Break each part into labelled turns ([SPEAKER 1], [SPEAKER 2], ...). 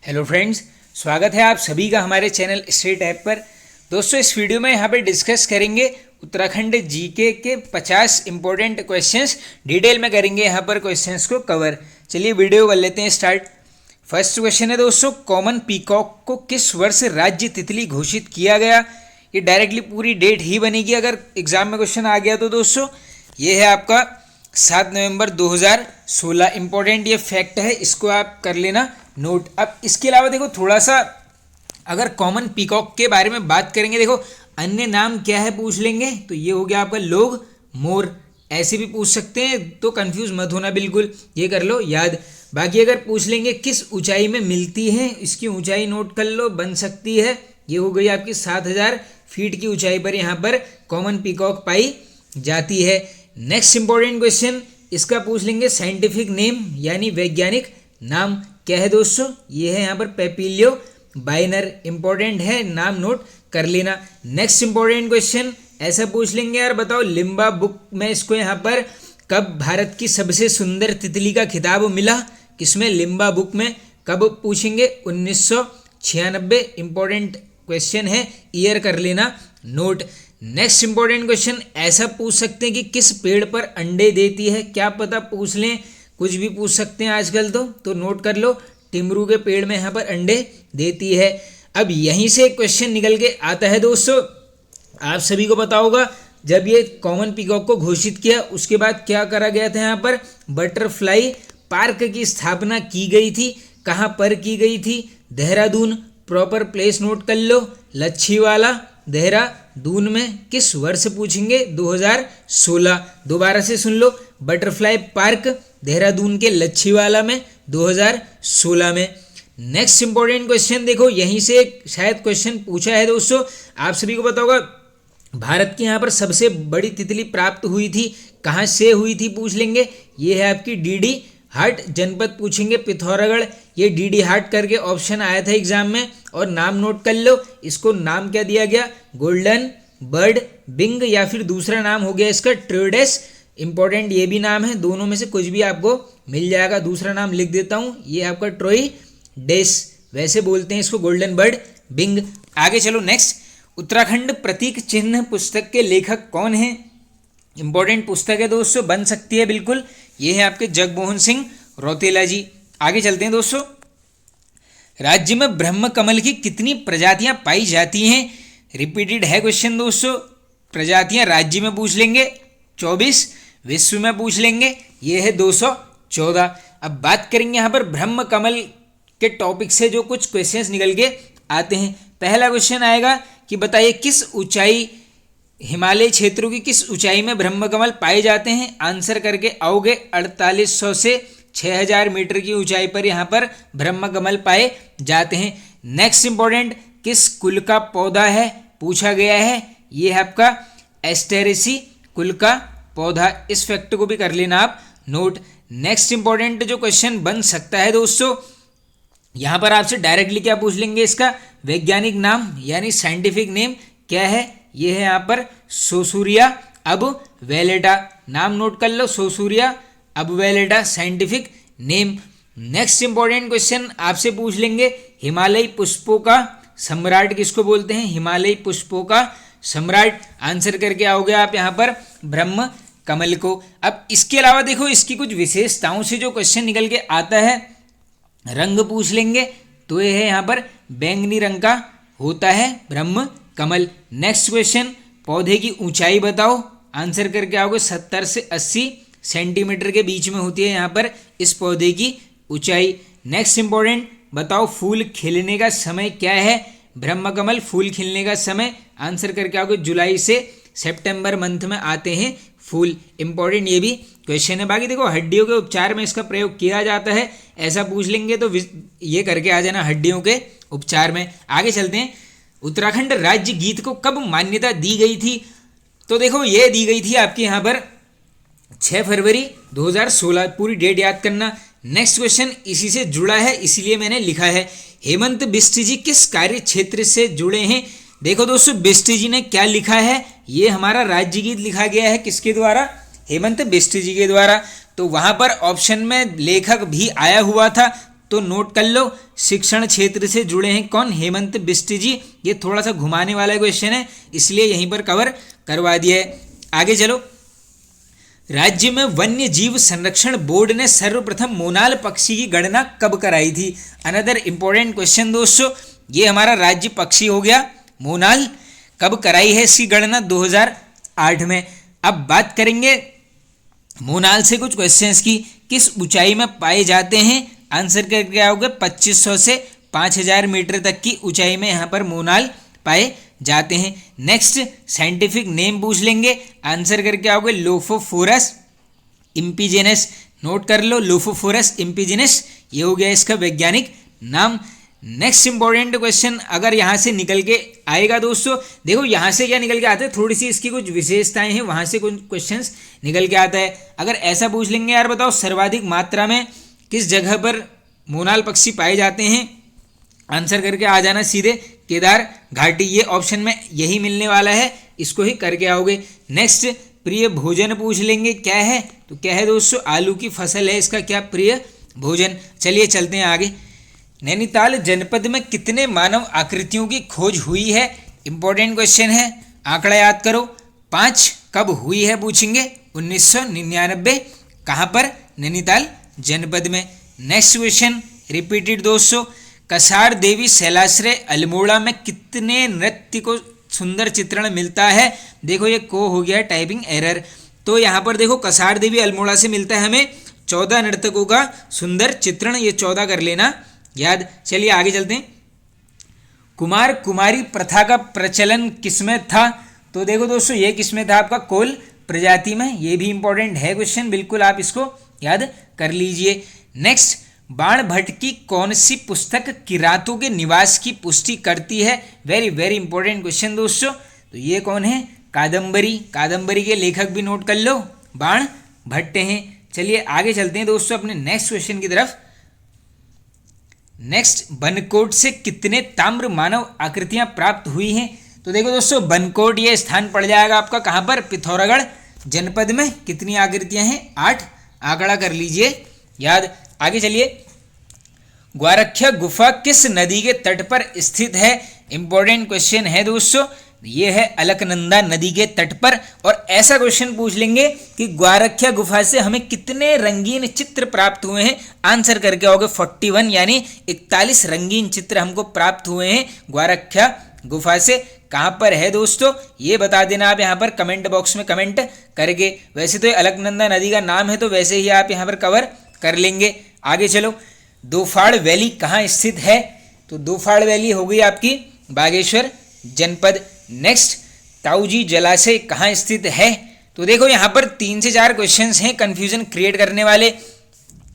[SPEAKER 1] Hello friends, स्वागत है आप सभी का हमारे चैनल स्टेट ऐप पर। दोस्तों, इस वीडियो में यहाँ पर डिस्कस करेंगे उत्तराखंड जीके के 50 इंपॉर्टेंट क्वेश्चंस। डिटेल में करेंगे यहाँ पर क्वेश्चंस को कवर। चलिए वीडियो कर लेते हैं स्टार्ट। फर्स्ट क्वेश्चन है दोस्तों, कॉमन पीकॉक को किस वर्ष राज्य तितली घोषित किया गया। ये डायरेक्टली पूरी डेट ही बनेगी अगर एग्जाम में क्वेश्चन आ गया तो। दोस्तों ये है आपका 7 नवंबर 2016। इंपॉर्टेंट ये फैक्ट है, इसको आप कर लेना नोट। अब इसके अलावा देखो थोड़ा सा अगर कॉमन पीकॉक के बारे में बात करेंगे, देखो अन्य नाम क्या है पूछ लेंगे तो ये हो गया आपका लोग, मोर, ऐसे भी पूछ सकते हैं तो कंफ्यूज मत होना बिल्कुल, ये कर लो याद। बाकी अगर पूछ लेंगे किस ऊंचाई में मिलती है, इसकी ऊंचाई नोट कर लो, बन सकती है। ये हो गई आपकी 7000 फीट की ऊंचाई पर यहाँ पर कॉमन पीकॉक पाई जाती है। नेक्स्ट इंपॉर्टेंट क्वेश्चन इसका पूछ लेंगे, साइंटिफिक नेम यानी वैज्ञानिक नाम क्या है दोस्तों। ये है यहाँ पर पेपिलियो बाइनर। इंपॉर्टेंट है, नाम नोट कर लेना। नेक्स्ट इंपॉर्टेंट क्वेश्चन ऐसा पूछ लेंगे, यार बताओ लिम्बा बुक में इसको यहाँ पर कब भारत की सबसे सुंदर तितली का खिताब मिला, किसमें, लिम्बा बुक में। कब पूछेंगे, 1996। इंपॉर्टेंट क्वेश्चन है, ईयर कर लेना नोट। नेक्स्ट इंपॉर्टेंट क्वेश्चन ऐसा पूछ सकते हैं कि किस पेड़ पर अंडे देती है, क्या पता पूछ लें, कुछ भी पूछ सकते हैं आजकल तो नोट कर लो, टिमरू के पेड़ में यहाँ पर अंडे देती है। अब यहीं से क्वेश्चन निकल के आता है दोस्तों, आप सभी को पता होगा जब ये कॉमन पीकॉक को घोषित किया उसके बाद क्या करा गया था, यहाँ पर बटरफ्लाई पार्क की स्थापना की गई थी। कहाँ पर की गई थी, देहरादून। प्रॉपर प्लेस नोट कर लो, लच्छीवाला देहरादून में। किस वर्ष पूछेंगे, 2016। दोबारा से सुन लो, बटरफ्लाई पार्क देहरादून के लच्छीवाला में 2016 में। नेक्स्ट इंपॉर्टेंट क्वेश्चन देखो, यहीं से शायद क्वेश्चन पूछा है दोस्तों, आप सभी को पता होगा भारत की यहाँ पर सबसे बड़ी तितली प्राप्त हुई थी, कहाँ से हुई थी पूछ लेंगे। ये है आपकी डीडी हाट जनपद पूछेंगे, पिथौरागढ़। ये डीडी हाट करके ऑप्शन आया था एग्जाम में, और नाम नोट कर लो, इसको नाम क्या दिया गया, गोल्डन बर्ड बिंग, या फिर दूसरा नाम हो गया इसका ट्रोडेस। इंपॉर्टेंट ये भी नाम है, दोनों में से कुछ भी आपको मिल जाएगा। दूसरा नाम लिख देता हूँ, ये आपका ट्रोइडेस, वैसे बोलते हैं इसको गोल्डन बर्ड बिंग। आगे चलो नेक्स्ट, उत्तराखंड प्रतीक चिन्ह पुस्तक के लेखक कौन है। इंपॉर्टेंट पुस्तक है दोस्तों, बन सकती है बिल्कुल। ये है आपके जगमोहन सिंह रौतेला जी। आगे चलते हैं दोस्तों, राज्य में ब्रह्म कमल की कितनी प्रजातियां पाई जाती हैं। रिपीटेड है क्वेश्चन दोस्तों, प्रजातियां राज्य में पूछ लेंगे 24, विश्व में पूछ लेंगे, ये है 214। अब बात करेंगे यहाँ पर ब्रह्म कमल के टॉपिक से जो कुछ क्वेश्चंस निकल के आते हैं। पहला क्वेश्चन आएगा कि बताइए किस ऊंचाई, हिमालय क्षेत्रों की किस ऊंचाई में ब्रह्म कमल पाए जाते हैं। आंसर करके आओगे 4800 से 6000 मीटर की ऊंचाई पर यहाँ पर ब्रह्म कमल पाए जाते हैं। नेक्स्ट इंपॉर्टेंट, किस कुल का पौधा है पूछा गया है। ये है आपका एस्टेरेसी कुल का पौधा। इस फैक्ट को भी कर लेना आप नोट। नेक्स्ट इंपॉर्टेंट जो क्वेश्चन बन सकता है दोस्तों, यहाँ पर आपसे डायरेक्टली क्या पूछ लेंगे, इसका वैज्ञानिक नाम यानी साइंटिफिक नेम क्या है। ये है यहाँ पर सोसूरिया अब वेलेटा, नाम नोट कर लो, सोसूरिया अब Valletta scientific name. Next important question आपसे पूछ लेंगे, हिमालयी पुष्पों का सम्राट किसको बोलते हैं, हिमालयी पुष्पों का सम्राट। आंसर करके आओगे आप यहाँ पर ब्रह्म कमल को। अब इसके अलावा देखो इसकी कुछ विशेषताओं से जो क्वेश्चन निकल के आता है, रंग पूछ लेंगे तो ये है यहाँ पर बैंगनी रंग का होता है ब्रह्म कमल। नेक्स्ट क्वेश्चन, पौधे की ऊंचाई बताओ। आंसर करके आओगे 70 से 80 सेंटीमीटर के बीच में होती है यहाँ पर इस पौधे की ऊंचाई। नेक्स्ट इंपॉर्टेंट, बताओ फूल खिलने का समय क्या है, ब्रह्म कमल फूल खिलने का समय। आंसर करके आओगे जुलाई से सितंबर मंथ में आते हैं फूल। इंपॉर्टेंट ये भी क्वेश्चन है। बाकी देखो हड्डियों के उपचार में इसका प्रयोग किया जाता है, ऐसा पूछ लेंगे तो ये करके आ जाना हड्डियों के उपचार में। आगे चलते हैं, उत्तराखंड राज्य गीत को कब मान्यता दी गई थी। तो देखो ये दी गई थी आपके यहाँ पर 6 फरवरी 2016, पूरी डेट याद करना। नेक्स्ट क्वेश्चन इसी से जुड़ा है इसीलिए मैंने लिखा है, हेमंत बिष्ट जी किस कार्य क्षेत्र से जुड़े हैं। देखो दोस्तों बिष्ट जी ने क्या लिखा है, ये हमारा राज्य गीत लिखा गया है किसके द्वारा, हेमंत बिष्ट जी के द्वारा। तो वहां पर ऑप्शन में लेखक भी आया हुआ था, तो नोट कर लो, शिक्षण क्षेत्र से जुड़े हैं कौन, हेमंत बिष्ट जी। ये थोड़ा सा घुमाने वाला क्वेश्चन है, इसलिए यहीं पर कवर करवा दिया है। आगे चलो, राज्य में वन्य जीव संरक्षण बोर्ड ने सर्वप्रथम मोनाल पक्षी की गणना कब कराई थी। अनदर इंपॉर्टेंट क्वेश्चन दोस्तों, ये हमारा राज्य पक्षी हो गया मोनाल, कब कराई है इसकी गणना, 2008 में। अब बात करेंगे मोनाल से कुछ क्वेश्चंस की, किस ऊंचाई में पाए जाते हैं, आंसर करके आओगे 2500 से 5000 मीटर तक की ऊंचाई में यहाँ पर मोनाल पाए जाते हैं। नेक्स्ट साइंटिफिक नेम पूछ लेंगे, आंसर करके आओगे लोफोफोरस इम्पीजेनस, नोट कर लो लोफोफोरस इम्पीजेनस, ये हो गया इसका वैज्ञानिक नाम। नेक्स्ट इंपॉर्टेंट क्वेश्चन अगर यहाँ से निकल के आएगा दोस्तों, देखो यहाँ से क्या निकल के आता है, थोड़ी सी इसकी कुछ विशेषताएं हैं, वहाँ से कुछ क्वेश्चंस निकल के आता है। अगर ऐसा पूछ लेंगे यार बताओ सर्वाधिक मात्रा में किस जगह पर मोनाल पक्षी पाए जाते हैं, आंसर करके आ जाना सीधे केदार घाटी, ये ऑप्शन में यही मिलने वाला है, इसको ही करके आओगे। नेक्स्ट प्रिय भोजन पूछ लेंगे, क्या है, तो क्या है दोस्तों, आलू की फसल है इसका क्या प्रिय भोजन। चलिए चलते हैं आगे। नैनीताल जनपद में कितने मानव आकृतियों की खोज हुई है, इंपॉर्टेंट क्वेश्चन है, आंकड़ा याद करो, 5। कब हुई है पूछेंगे, 1999, कहाँ पर, नैनीताल जनपद में। नेक्स्ट क्वेश्चन रिपीटेड दोस्तों, कसार देवी शैलाश्रय अल्मोड़ा में कितने नृत्य को सुंदर चित्रण मिलता है, देखो ये को हो गया टाइपिंग एरर, तो यहाँ पर देखो कसार देवी अल्मोड़ा से मिलता है हमें 14 नर्तकों का सुंदर चित्रण, ये 14 कर लेना याद। चलिए आगे चलते हैं। कुमार कुमारी प्रथा का प्रचलन किसमें था, तो देखो दोस्तों ये किसमें था आपका, कोल प्रजाति में, ये भी इंपॉर्टेंट है क्वेश्चन, बिल्कुल आप इसको याद कर लीजिए। नेक्स्ट, बाण भट्ट की कौन सी पुस्तक किरातों के निवास की पुष्टि करती है, वेरी वेरी इंपॉर्टेंट क्वेश्चन दोस्तों, तो ये कौन है, कादम्बरी, कादम्बरी के लेखक भी नोट कर लो, बाण भट्ट हैं। चलिए आगे चलते हैं दोस्तों अपने नेक्स्ट क्वेश्चन की तरफ। नेक्स्ट, बनकोट से कितने ताम्र मानव आकृतियां प्राप्त हुई हैं, तो देखो दोस्तों बनकोट ये स्थान पड़ जाएगा आपका कहाँ पर, पिथौरागढ़ जनपद में। कितनी आकृतियां हैं, 8, आंकड़ा कर लीजिए याद। आगे चलिए, ग्वारख्या गुफा किस नदी के तट पर स्थित है, इंपॉर्टेंट क्वेश्चन है दोस्तों, ये है अलकनंदा नदी के तट पर। और ऐसा क्वेश्चन पूछ लेंगे कि ग्वारख्या गुफा से हमें कितने रंगीन चित्र प्राप्त हुए हैं, आंसर करके आओगे 41, यानी 41 रंगीन चित्र हमको प्राप्त हुए हैं ग्वारख्या गुफा से। कहाँ पर है दोस्तों, ये बता देना आप यहाँ पर कमेंट बॉक्स में कमेंट करके। वैसे तो ये अलकनंदा नदी का नाम है, तो वैसे ही आप यहाँ पर कवर कर लेंगे। आगे चलो, दोफाड़ वैली कहाँ स्थित है, तो दोफाड़ वैली हो गई आपकी बागेश्वर जनपद। नेक्स्ट, ताऊजी जलाशय कहाँ स्थित है, तो देखो यहाँ पर 3 से 4 क्वेश्चंस हैं कंफ्यूजन क्रिएट करने वाले।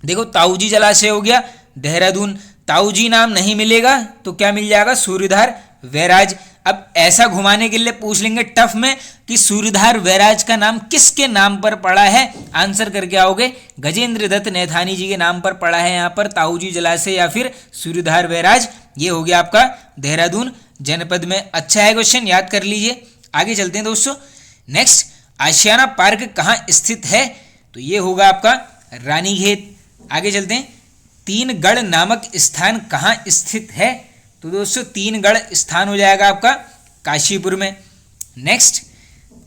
[SPEAKER 1] देखो ताऊजी जलाशय हो गया देहरादून, ताऊजी नाम नहीं मिलेगा तो क्या मिल जाएगा, सूर्यधार बैराज। अब ऐसा घुमाने के लिए पूछ लेंगे टफ में कि सूर्यधार बैराज का नाम किसके नाम पर पड़ा है, आंसर करके आओगे गजेंद्र दत्त नैथानी जी के नाम पर पड़ा है यहाँ पर ताऊजी जलाशय या फिर सूर्यधार बैराज। ये हो गया आपका देहरादून जनपद में। अच्छा है क्वेश्चन, याद कर लीजिए। आगे चलते हैं दोस्तों। नेक्स्ट, आशियाना पार्क कहाँ स्थित है, तो ये होगा आपका रानीखेत। आगे चलते हैं, तीन गढ़ नामक स्थान कहाँ स्थित है, तो दोस्तों तीन गढ़ स्थान हो जाएगा आपका काशीपुर में। नेक्स्ट,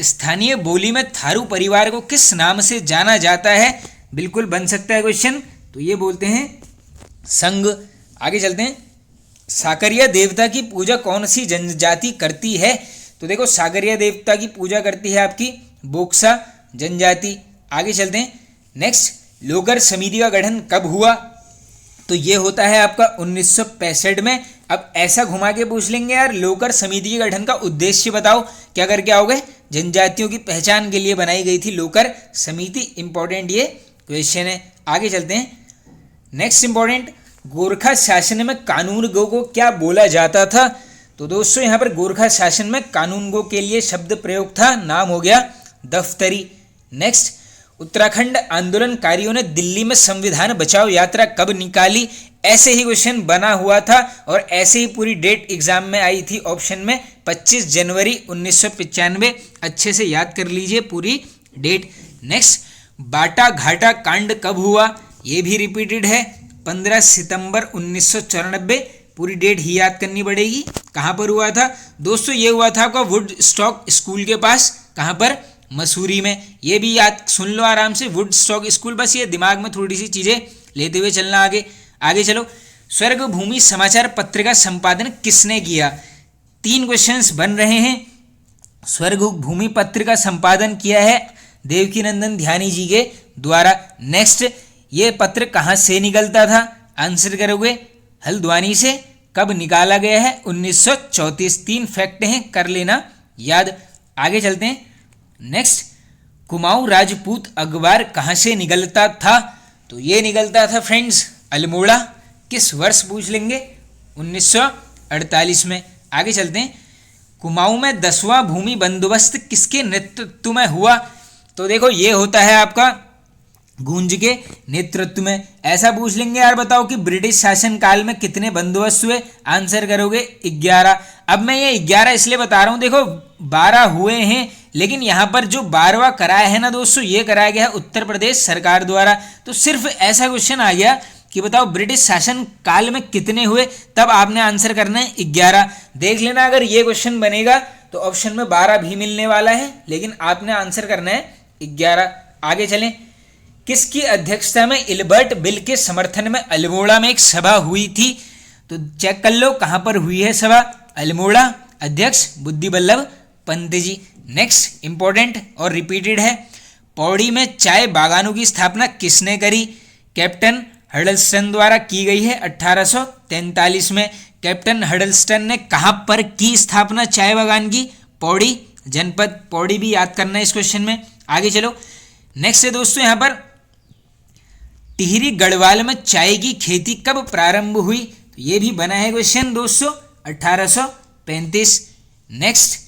[SPEAKER 1] स्थानीय बोली में थारू परिवार को किस नाम से जाना जाता है, बिल्कुल बन सकता है क्वेश्चन, तो ये बोलते हैं संग। आगे चलते हैं, साकरिया देवता की पूजा कौन सी जनजाति करती है, तो देखो साकरिया देवता की पूजा करती है आपकी बोक्सा जनजाति। आगे चलते हैं। नेक्स्ट, लोगर समिति का गठन कब हुआ, तो ये होता है आपका 1965 में। अब ऐसा घुमा के पूछ लेंगे यार लोकर समिति के गठन का उद्देश्य बताओ, क्या करके आओगे, जनजातियों की पहचान के लिए बनाई गई थी लोकर समिति, इंपॉर्टेंट ये क्वेश्चन है। आगे चलते हैं। नेक्स्ट इंपॉर्टेंट, गोरखा शासन में कानून गो को क्या बोला जाता था, तो दोस्तों यहाँ पर गोरखा शासन में कानून गो के लिए शब्द प्रयोग था, नाम हो गया दफ्तरी। नेक्स्ट, उत्तराखंड आंदोलनकारियों ने दिल्ली में संविधान बचाओ यात्रा कब निकाली, ऐसे ही क्वेश्चन बना हुआ था और ऐसे ही पूरी डेट एग्जाम में आई थी ऑप्शन में 25 जनवरी 1995, अच्छे से याद कर लीजिए पूरी डेट। नेक्स्ट, बाटा घाटा कांड कब हुआ, ये भी रिपीटेड है, 15 सितंबर 1994, पूरी डेट ही याद करनी पड़ेगी। कहाँ पर हुआ था दोस्तों? ये हुआ था आपका वुडस्टॉक स्कूल के पास। कहाँ पर? मसूरी में। ये भी याद सुन लो आराम से, वुडस्टॉक स्कूल। बस ये दिमाग में थोड़ी सी चीज़ें लेते हुए चलना आगे। आगे चलो। स्वर्ग भूमि समाचार पत्र का संपादन किसने किया? 3 क्वेश्चंस बन रहे हैं। स्वर्ग भूमि पत्र का संपादन किया है देवकीनंदन ध्यानी जी के द्वारा। नेक्स्ट, ये पत्र कहाँ से निकलता था? आंसर करोगे हल्द्वानी से। कब निकाला गया है? 1934। 3 फैक्ट हैं, कर लेना याद। आगे चलते हैं। नेक्स्ट, कुमाऊं राजपूत अखबार कहाँ से निकलता था? तो ये निकलता था फ्रेंड्स अल्मोड़ा। किस वर्ष पूछ लेंगे? 1948 में। आगे चलते हैं। कुमाऊं में 10वां भूमि बंदोबस्त किसके नेतृत्व में हुआ? तो देखो ये होता है आपका गूंज के नेतृत्व में। ऐसा पूछ लेंगे यार, बताओ कि ब्रिटिश शासन काल में कितने बंदोबस्त हुए? आंसर करोगे 11। अब मैं ये 11 इसलिए बता रहा हूँ, देखो 12 हुए हैं, लेकिन यहाँ पर जो 12वां कराया है ना दोस्तों, ये कराया गया है उत्तर प्रदेश सरकार द्वारा। तो सिर्फ ऐसा क्वेश्चन आ गया कि बताओ ब्रिटिश शासन काल में कितने हुए, तब आपने आंसर करना है 11। देख लेना, अगर ये क्वेश्चन बनेगा तो ऑप्शन में 12 भी मिलने वाला है, लेकिन आपने आंसर करना है 11। आगे चलें। किसकी अध्यक्षता में इल्बर्ट बिल के समर्थन में अल्मोड़ा में एक सभा हुई थी? तो चेक कर लो कहाँ पर हुई है सभा। अल्मोड़ा। अध्यक्ष बुद्धि बल्लभ पंत जी। नेक्स्ट इंपॉर्टेंट और रिपीटेड है। पौड़ी में चाय बागानों की स्थापना किसने करी? कैप्टन हडल्स्टन द्वारा की गई है 1843 में। कैप्टन हडल्स्टन ने कहाँ पर की स्थापना चाय बागान की? पौड़ी जनपद। पौड़ी भी याद करना है इस क्वेश्चन में। आगे चलो। नेक्स्ट है दोस्तों यहाँ पर, टिहरी गढ़वाल में चाय की खेती कब प्रारंभ हुई? तो ये भी बना है क्वेश्चन दोस्तों 1835। नेक्स्ट,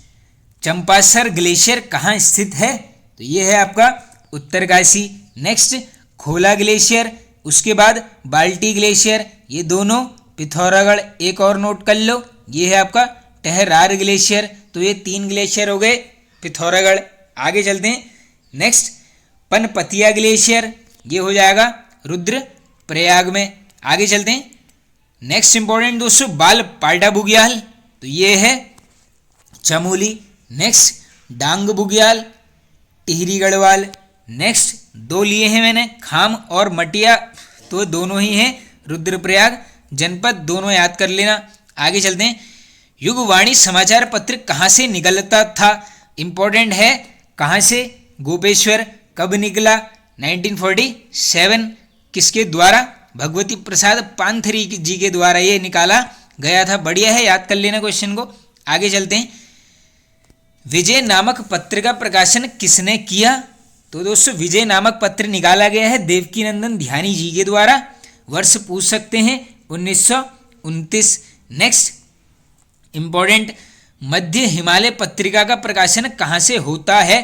[SPEAKER 1] चंपासर ग्लेशियर कहाँ स्थित है? तो ये है आपका उत्तरकाशी। नेक्स्ट, खोला ग्लेशियर, उसके बाद बाल्टी ग्लेशियर, ये दोनों पिथौरागढ़। एक और नोट कर लो, ये है आपका टहरार ग्लेशियर। तो ये 3 ग्लेशियर हो गए पिथौरागढ़। आगे चलते हैं। नेक्स्ट, पनपतिया ग्लेशियर, ये हो जाएगा रुद्रप्रयाग में। आगे चलते हैं। नेक्स्ट इंपॉर्टेंट दोस्तों, बाल पाल्टा बुग्याल, तो ये है चमोली। नेक्स्ट, डांग बुग्याल, टिहरी गढ़वाल। नेक्स्ट 2 लिए हैं मैंने, खाम और मटिया, तो दोनों ही हैं रुद्रप्रयाग जनपद, दोनों याद कर लेना। आगे चलते हैं। युगवाणी समाचार पत्र कहाँ से निकलता था? इंपॉर्टेंट है, कहाँ से? गोपेश्वर। कब निकला? 1947। किसके द्वारा? भगवती प्रसाद पांथरी जी के द्वारा ये निकाला गया था। बढ़िया है, याद कर लेना क्वेश्चन को। आगे चलते हैं। विजय नामक पत्र का प्रकाशन किसने किया? तो दोस्तों विजय नामक पत्र निकाला गया है देवकीनंदन ध्यानी जी के द्वारा। वर्ष पूछ सकते हैं 1929। नेक्स्ट इंपॉर्टेंट, मध्य हिमालय पत्रिका का प्रकाशन कहाँ से होता है?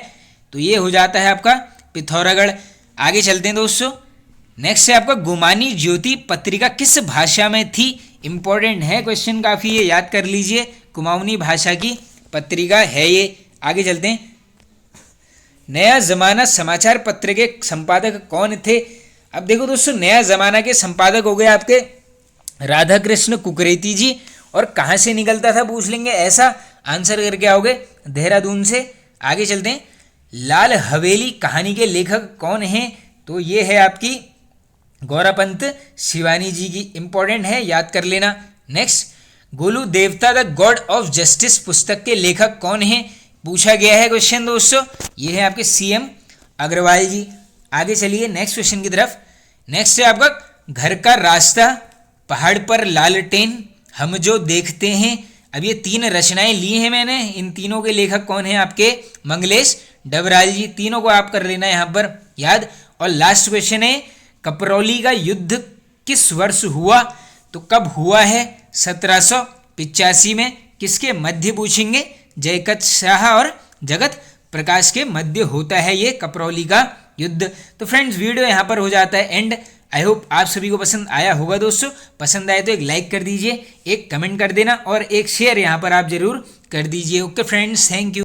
[SPEAKER 1] तो ये हो जाता है आपका पिथौरागढ़। आगे चलते हैं दोस्तों। नेक्स्ट है आपका, गुमानी ज्योति पत्रिका किस भाषा में थी? इंपॉर्टेंट है क्वेश्चन काफ़ी, ये याद कर लीजिए। कुमाऊनी भाषा की पत्रिका है ये। आगे चलते हैं। नया जमाना समाचार पत्र के संपादक कौन थे? अब देखो दोस्तों, नया जमाना के संपादक हो गए आपके राधा कृष्ण कुकरेती जी। और कहाँ से निकलता था पूछ लेंगे, ऐसा आंसर करके आओगे देहरादून से। आगे चलते हैं। लाल हवेली कहानी के लेखक कौन हैं? तो ये है आपकी गौरापंत शिवानी जी की। इंपॉर्टेंट है, याद कर लेना। नेक्स्ट, गोलू देवता द गॉड ऑफ जस्टिस पुस्तक के लेखक कौन हैं? पूछा गया है क्वेश्चन दोस्तों। ये है आपके CM अग्रवाल जी। आगे चलिए नेक्स्ट क्वेश्चन की तरफ। नेक्स्ट है आपका, घर का रास्ता, पहाड़ पर लालटेन, हम जो देखते हैं। अब ये 3 रचनाएं ली हैं मैंने। इन तीनों के लेखक कौन हैं? आपके मंगलेश डबराल जी। तीनों को आप कर लेना यहाँ पर याद। और लास्ट क्वेश्चन है, कपरौली का युद्ध किस वर्ष हुआ? तो कब हुआ है? 1785 में। किसके मध्य पूछेंगे? जयकत शाह और जगत प्रकाश के मध्य होता है ये कपरौली का युद्ध। तो फ्रेंड्स वीडियो यहाँ पर हो जाता है एंड। आई होप आप सभी को पसंद आया होगा दोस्तों। पसंद आए तो एक लाइक कर दीजिए, एक कमेंट कर देना और एक शेयर यहाँ पर आप जरूर कर दीजिए। Okay friends, thank you.